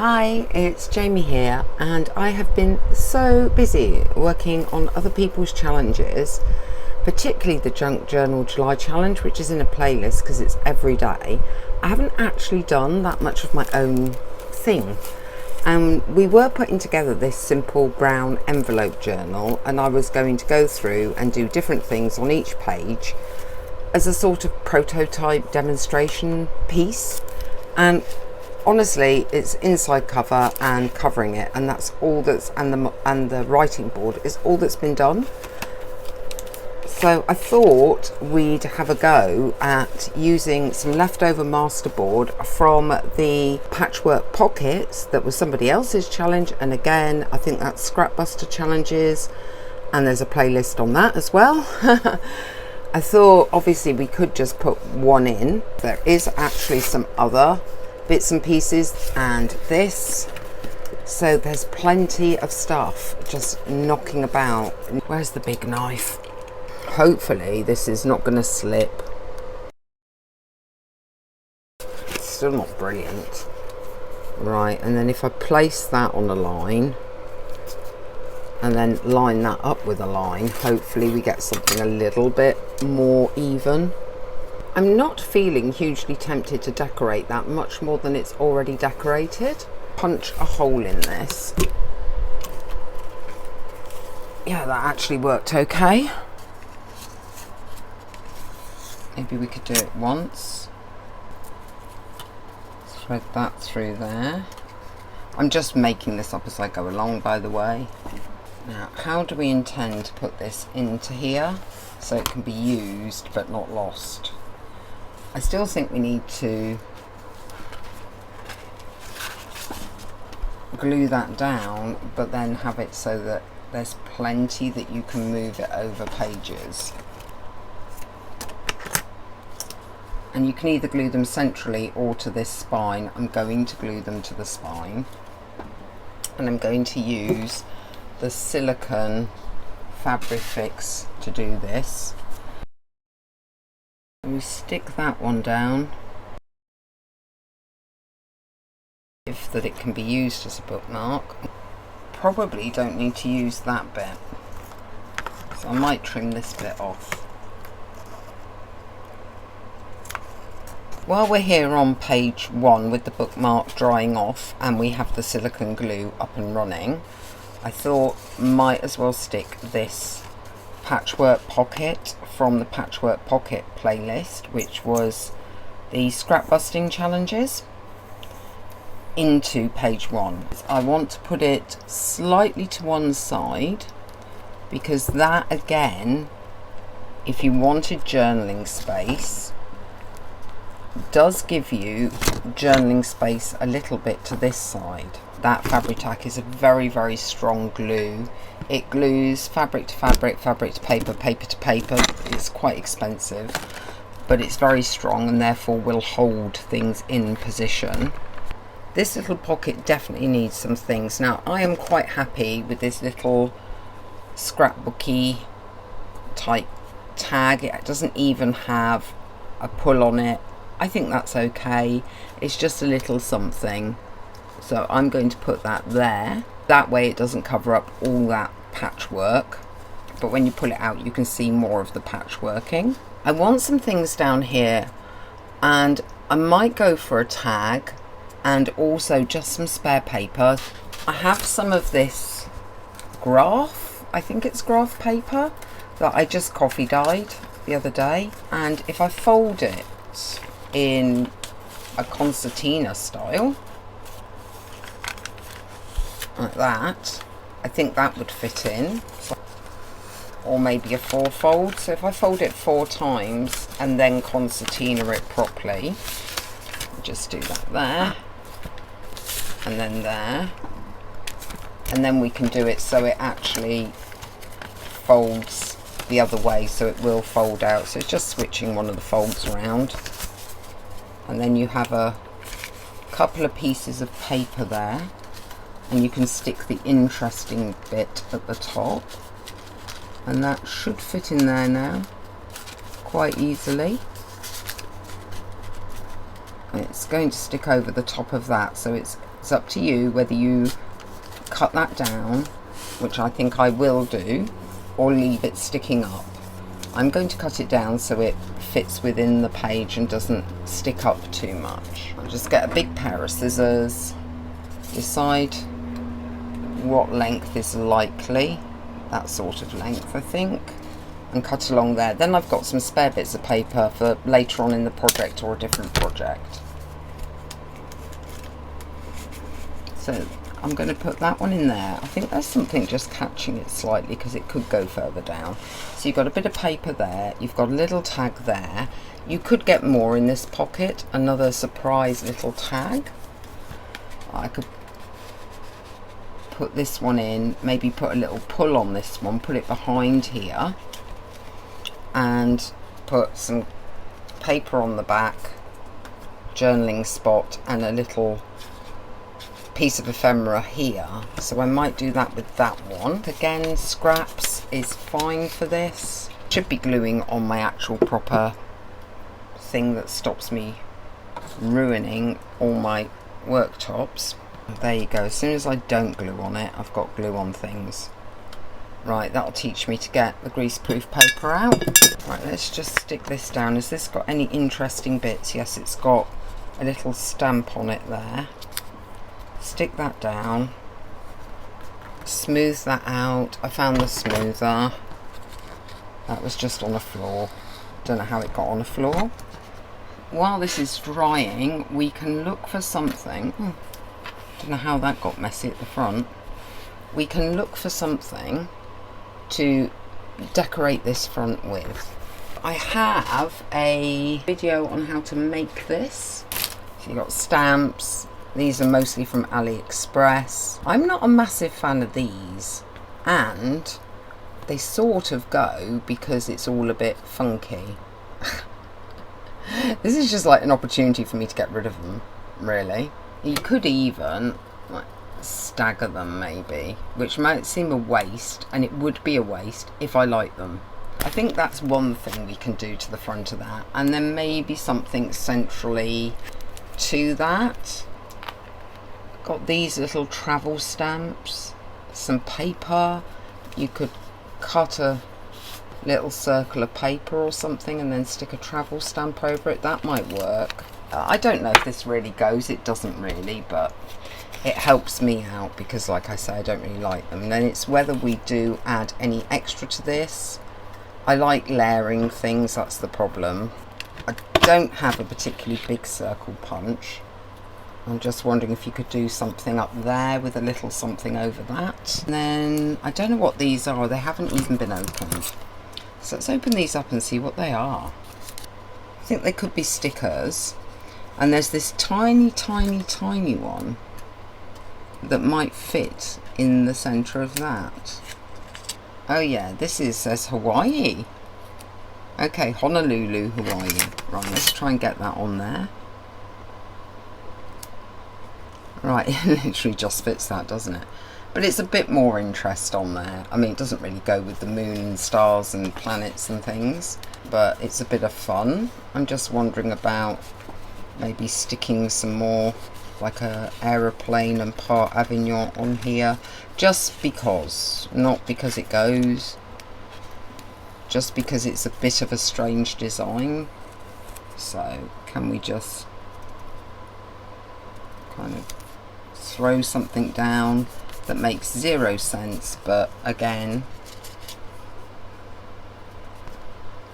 Hi, it's Jamie here, and I have been so busy working on other people's challenges, particularly the Junk Journal July challenge, which is in a playlist because it's every day. I haven't actually done that much of my own thing. And we were putting together this simple brown envelope journal, and I was going to go through and do different things on each page as a sort of prototype demonstration piece. And honestly, it's inside cover and covering it, and that's all that's and the writing board is all that's been done. So I thought we'd have a go at using some leftover masterboard from the Patchwork pockets that was somebody else's challenge, and again I think that's Scrapbuster challenges, and there's a playlist on that as well. I thought obviously we could just put one in. There is actually some other bits and pieces and this, so there's plenty of stuff just knocking about. Where's the big knife? Hopefully this is not going to slip. It's still not brilliant. Right, and then if I place that on a line and then line that up with a line, hopefully we get something a little bit more even. I'm not feeling hugely tempted to decorate that much more than it's already decorated. Punch a hole in this. Yeah, that actually worked okay. Maybe we could do it once. Thread that through there. I'm just making this up as I go along, by the way. Now, how do we intend to put this into here so it can be used but not lost? I still think we need to glue that down, but then have it so that there's plenty that you can move it over pages. And you can either glue them centrally or to this spine. I'm going to glue them to the spine, and I'm going to use the silicone fabric fix to do this. And we stick that one down, if that it can be used as a bookmark. Probably don't need to use that bit, so I might trim this bit off. While we're here on page 1 with the bookmark drying off and we have the silicone glue up and running, I thought might as well stick this Patchwork pocket from the Patchwork pocket playlist, which was the scrapbusting challenges, into page 1. I want to put it slightly to one side because that, again, if you wanted journaling space, does give you journaling space a little bit to this side. That Fabri-Tac is a very, very strong glue. It glues fabric to fabric, fabric to paper, paper to paper. It's quite expensive, but it's very strong and therefore will hold things in position. This little pocket definitely needs some things. Now, I am quite happy with this little scrapbooky type tag. It doesn't even have a pull on it. I think that's okay. It's just a little something. So I'm going to put that there. That way it doesn't cover up all that patchwork, but when you pull it out you can see more of the patchworking. I want some things down here, and I might go for a tag and also just some spare paper. I have some of this graph, I think it's graph paper, that I just coffee dyed the other day, and if I fold it in a concertina style like that, I think that would fit in. Or maybe a 4-fold. So if I fold it 4 times and then concertina it properly, just do that there and then there, and then we can do it so it actually folds the other way, so it will fold out. So it's just switching one of the folds around, and then you have a couple of pieces of paper there, and you can stick the interesting bit at the top, and that should fit in there now quite easily. It's going to stick over the top of that, so it's It's up to you whether you cut that down, which I think I will do, or leave it sticking up. I'm going to cut it down so it fits within the page and doesn't stick up too much. I'll just get a big pair of scissors, decide what length is likely, that sort of length I think, and cut along there. Then I've got some spare bits of paper for later on in the project or a different project. So I'm going to put that one in there. I think there's something just catching it slightly because it could go further down. So you've got a bit of paper there, you've got a little tag there. You could get more in this pocket, another surprise little tag. I could put this one in, maybe put a little pull on this one, put it behind here, and put some paper on the back, journaling spot, and a little piece of ephemera here. So I might do that with that one. Again, scraps is fine for this. Should be gluing on my actual proper thing that stops me ruining all my worktops. There you go. As soon as I don't glue on it, I've got glue on things. Right, that'll teach me to get the greaseproof paper out. Right, let's just stick this down. Has this got any interesting bits? Yes, it's got a little stamp on it there. Stick that down, smooth that out. I found the smoother. That was just on the floor. Don't know how it got on the floor. While this is drying, we can look for something. Don't know how that got messy at the front. We can look for something to decorate this front with. I have a video on how to make this. So you've got stamps. These are mostly from AliExpress. I'm not a massive fan of these, and they sort of go because it's all a bit funky. This is just like an opportunity for me to get rid of them, really. You could even like stagger them maybe, which might seem a waste, and it would be a waste if I like them. I think that's one thing we can do to the front of that, and then maybe something centrally to that. Got these little travel stamps, some paper. You could cut a little circle of paper or something and then stick a travel stamp over it. That might work. I don't know if this really goes. It doesn't really, but it helps me out because, like I say, I don't really like them. And then it's whether we do add any extra to this. I like layering things, that's the problem. I don't have a particularly big circle punch. I'm just wondering if you could do something up there with a little something over that. And then, I don't know what these are. They haven't even been opened. So let's open these up and see what they are. I think they could be stickers. And there's this tiny, tiny, tiny one that might fit in the centre of that. Oh yeah, this says Hawaii. Okay, Honolulu, Hawaii. Right, let's try and get that on there. Right, it literally just fits that, doesn't it? But it's a bit more interest on there. I mean, it doesn't really go with the moon and stars and planets and things, but it's a bit of fun. I'm just wondering about maybe sticking some more, like a aeroplane and Part Avignon on here, just because, not because it goes, just because it's a bit of a strange design. So can we just kind of throw something down that makes 0 sense, but again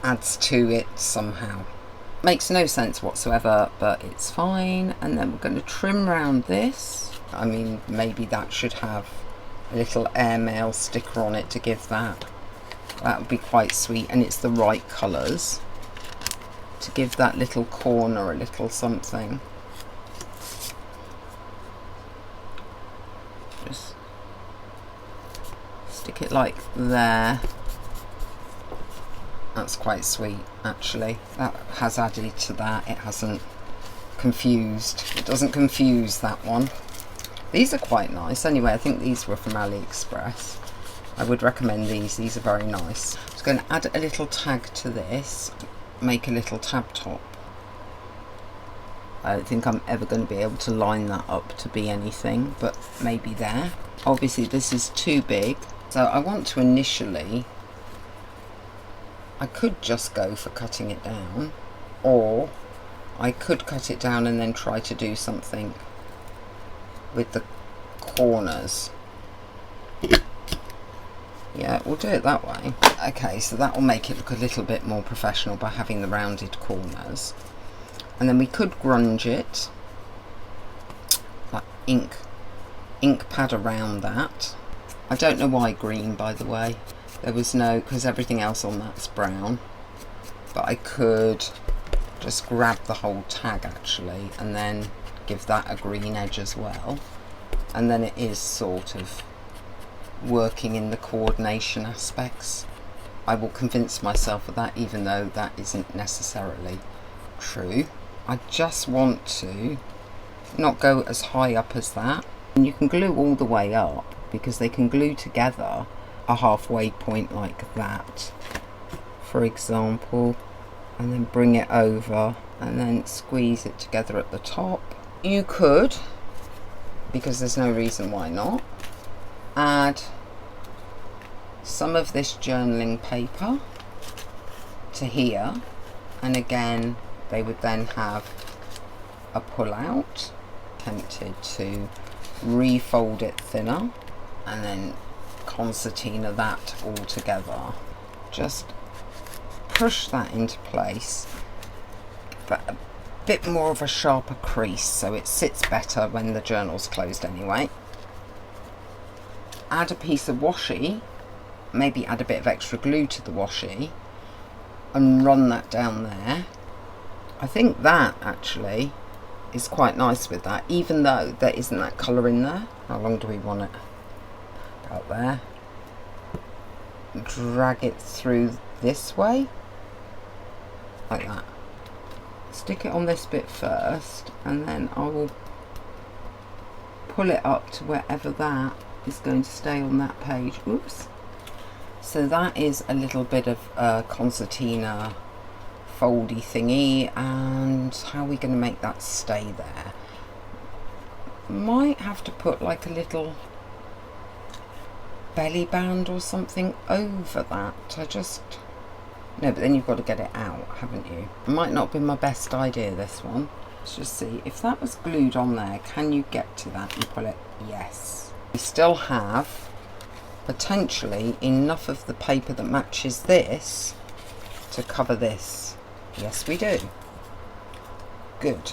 adds to it somehow. Makes no sense whatsoever, but it's fine. And then we're going to trim round this. I mean, maybe that should have a little airmail sticker on it to give that. That would be quite sweet, and it's the right colours to give that little corner a little something. Just stick it like there. That's quite sweet, actually. That has added to that. It hasn't confused. It doesn't confuse that one. These are quite nice. Anyway, I think these were from AliExpress. I would recommend these. These are very nice. I'm just going to add a little tag to this. Make a little tab top. I don't think I'm ever going to be able to line that up to be anything, but maybe there. Obviously this is too big, so I want to initially, I could just go for cutting it down, or I could cut it down and then try to do something with the corners. Yeah, we'll do it that way. Okay, so that will make it look a little bit more professional by having the rounded corners. And then we could grunge it, like ink pad around that. I don't know why green, by the way. There was no, because everything else on that's brown. But I could just grab the whole tag actually and then give that a green edge as well. And then it is sort of working in the coordination aspects. I will convince myself of that, even though that isn't necessarily true. I just want to not go as high up as that. And you can glue all the way up, because they can glue together a halfway point like that, for example, and then bring it over and then squeeze it together at the top. You could, because there's no reason why not, add some of this journaling paper to here, and again they would then have a pull out. Tempted to refold it thinner and then concertina that all together. Just push that into place, but a bit more of a sharper crease so it sits better when the journal's closed anyway. Add a piece of washi, maybe add a bit of extra glue to the washi and run that down there. I think that actually is quite nice with that, even though there isn't that colour in there. How long do we want it? About there. Drag it through this way, like that. Stick it on this bit first, and then I will pull it up to wherever that is going to stay on that page. Oops. So that is a little bit of a concertina foldy thingy, and how are we going to make that stay there? Might have to put like a little belly band or something over that. No, but then you've got to get it out, haven't you? It might not be my best idea, this one. Let's just see if that was glued on there. Can you get to that and pull it? Yes. We still have potentially enough of the paper that matches this to cover this. Yes, we do. Good.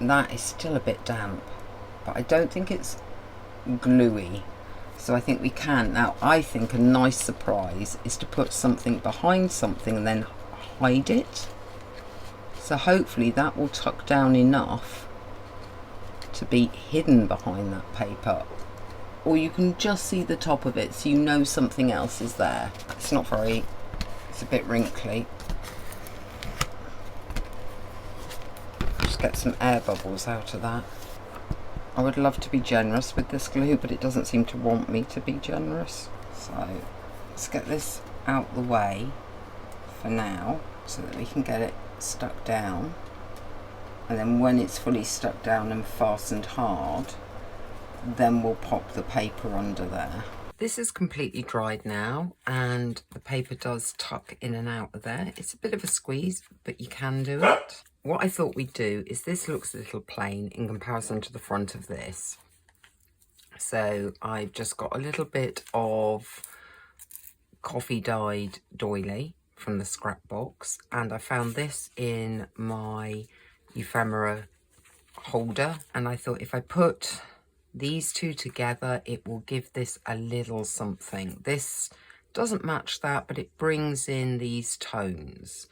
That is still a bit damp, but I don't think it's gluey, so I think we can. Now, I think a nice surprise is to put something behind something and then hide it. So hopefully that will tuck down enough to be hidden behind that paper, or you can just see the top of it so you know something else is there. It's not very, it's a bit wrinkly. Just get some air bubbles out of that. I would love to be generous with this glue, but it doesn't seem to want me to be generous. So let's get this out the way for now so that we can get it stuck down. And then when it's fully stuck down and fastened hard, then we'll pop the paper under there. This is completely dried now, and the paper does tuck in and out of there. It's a bit of a squeeze, but you can do it. What I thought we'd do is, this looks a little plain in comparison to the front of this. So I've just got a little bit of coffee dyed doily from the scrap box, and I found this in my ephemera holder, and I thought if I put these two together, it will give this a little something. This doesn't match that, but it brings in these tones.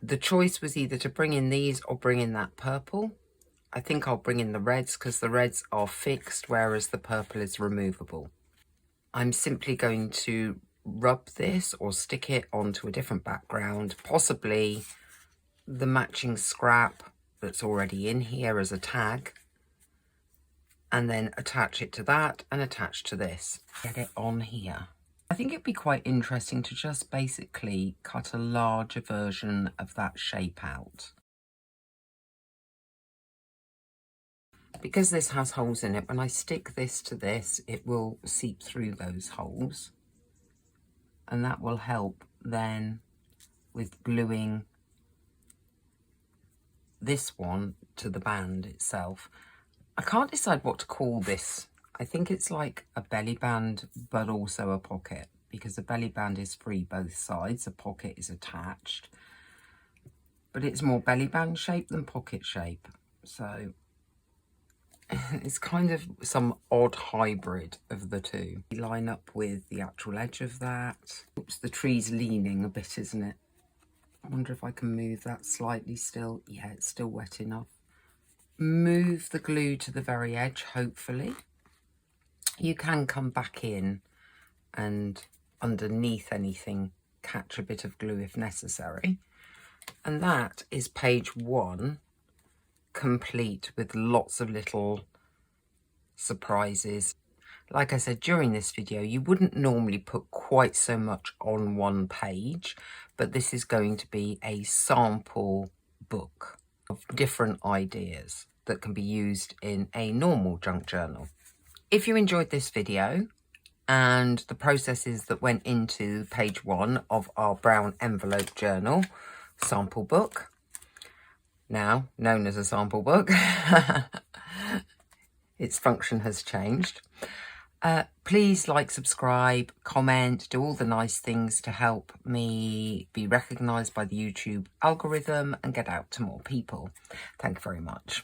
The choice was either to bring in these or bring in that purple. I think I'll bring in the reds because the reds are fixed, whereas the purple is removable. I'm simply going to rub this or stick it onto a different background, possibly the matching scrap that's already in here as a tag, and then attach it to that and attach to this. Get it on here. I think it'd be quite interesting to just basically cut a larger version of that shape out. Because this has holes in it, when I stick this to this, it will seep through those holes. And that will help then with gluing this one to the band itself. I can't decide what to call this. I think it's like a belly band, but also a pocket, because the belly band is free both sides. The pocket is attached, but it's more belly band shape than pocket shape. So it's kind of some odd hybrid of the two. Line up with the actual edge of that. Oops, the tree's leaning a bit, isn't it? I wonder if I can move that slightly still. Yeah, it's still wet enough. Move the glue to the very edge, hopefully. You can come back in and underneath anything catch a bit of glue if necessary. And that is page 1, complete with lots of little surprises. Like I said during this video, you wouldn't normally put quite so much on one page, but this is going to be a sample book of different ideas that can be used in a normal junk journal. If you enjoyed this video and the processes that went into page 1 of our brown envelope journal sample book, now known as a sample book, its function has changed. Please like, subscribe, comment, do all the nice things to help me be recognised by the YouTube algorithm and get out to more people. Thank you very much.